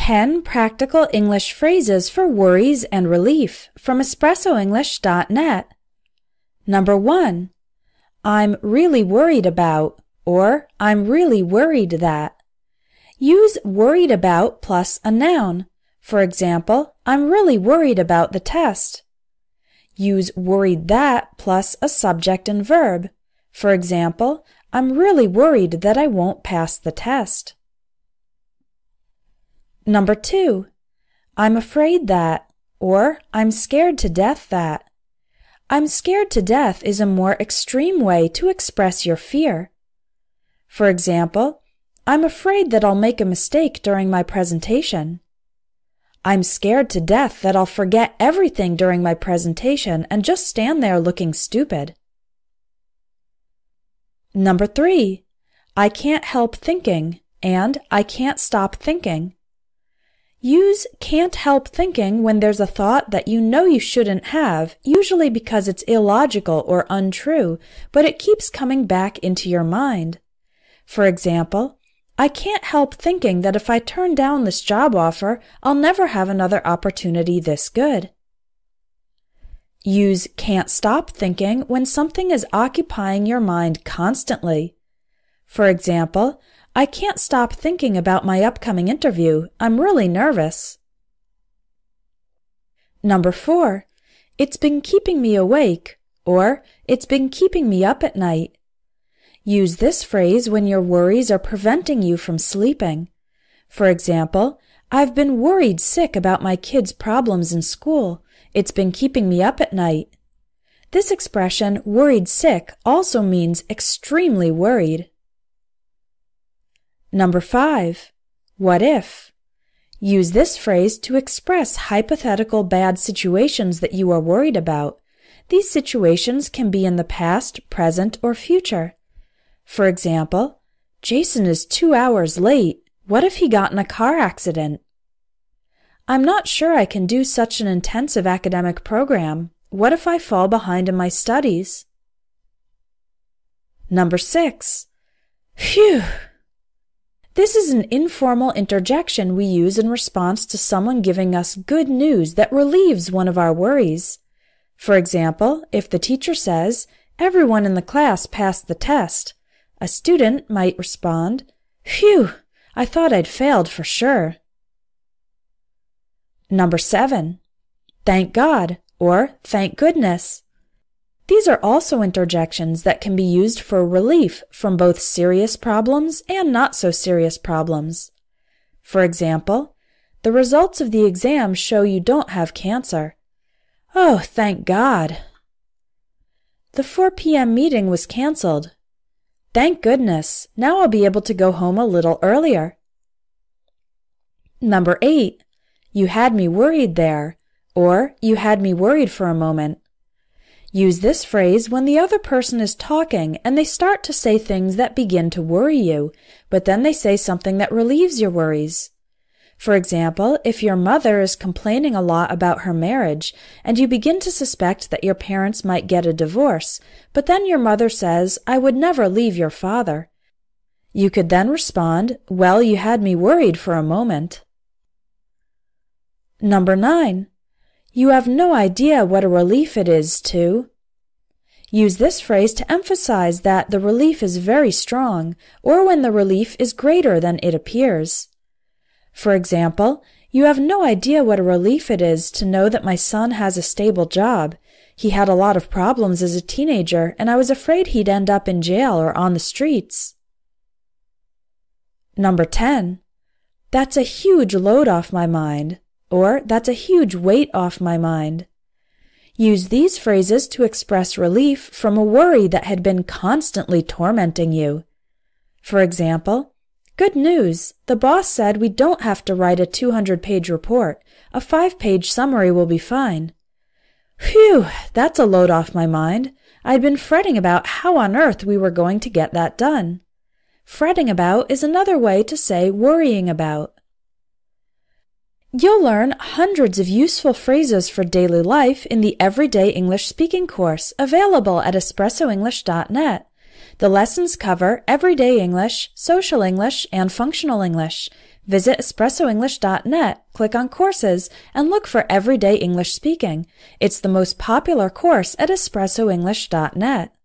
10 practical English phrases for worries and relief from espressoenglish.net. Number 1. I'm really worried about, or I'm really worried that. Use worried about plus a noun. For example, I'm really worried about the test. Use worried that plus a subject and verb. For example, I'm really worried that I won't pass the test. Number 2. I'm afraid that, or I'm scared to death that. I'm scared to death is a more extreme way to express your fear. For example, I'm afraid that I'll make a mistake during my presentation. I'm scared to death that I'll forget everything during my presentation and just stand there looking stupid. Number 3. I can't help thinking and I can't stop thinking. Use can't help thinking when there's a thought that you know you shouldn't have, usually because it's illogical or untrue, but it keeps coming back into your mind. For example, I can't help thinking that if I turn down this job offer, I'll never have another opportunity this good. Use can't stop thinking when something is occupying your mind constantly. For example, I can't stop thinking about my upcoming interview. I'm really nervous. Number 4. It's been keeping me awake, or it's been keeping me up at night. Use this phrase when your worries are preventing you from sleeping. For example, I've been worried sick about my kids' problems in school. It's been keeping me up at night. This expression, worried sick, also means extremely worried. Number 5. What if? Use this phrase to express hypothetical bad situations that you are worried about. These situations can be in the past, present, or future. For example, Jason is 2 hours late. What if he got in a car accident? I'm not sure I can do such an intensive academic program. What if I fall behind in my studies? Number 6. Phew! This is an informal interjection we use in response to someone giving us good news that relieves one of our worries. For example, if the teacher says, "Everyone in the class passed the test," a student might respond, "Phew, I thought I'd failed for sure." Number 7. Thank God, or thank goodness. These are also interjections that can be used for relief from both serious problems and not so serious problems. For example, the results of the exam show you don't have cancer. Oh, thank God. The 4 p.m. meeting was canceled. Thank goodness, now I'll be able to go home a little earlier. Number 8. You had me worried there, or you had me worried for a moment. Use this phrase when the other person is talking and they start to say things that begin to worry you, but then they say something that relieves your worries. For example, if your mother is complaining a lot about her marriage and you begin to suspect that your parents might get a divorce, but then your mother says, "I would never leave your father," you could then respond, "Well, you had me worried for a moment." Number 9. You have no idea what a relief it is to. Use this phrase to emphasize that the relief is very strong, or when the relief is greater than it appears. For example, you have no idea what a relief it is to know that my son has a stable job. He had a lot of problems as a teenager, and I was afraid he'd end up in jail or on the streets. Number 10. That's a huge load off my mind. Or, that's a huge weight off my mind. Use these phrases to express relief from a worry that had been constantly tormenting you. For example, good news, the boss said we don't have to write a 200-page report. A 5-page summary will be fine. Phew, that's a load off my mind. I'd been fretting about how on earth we were going to get that done. Fretting about is another way to say worrying about. You'll learn hundreds of useful phrases for daily life in the Everyday English Speaking course available at espressoenglish.net. The lessons cover everyday English, social English, and functional English. Visit espressoenglish.net, click on Courses, and look for Everyday English Speaking. It's the most popular course at espressoenglish.net.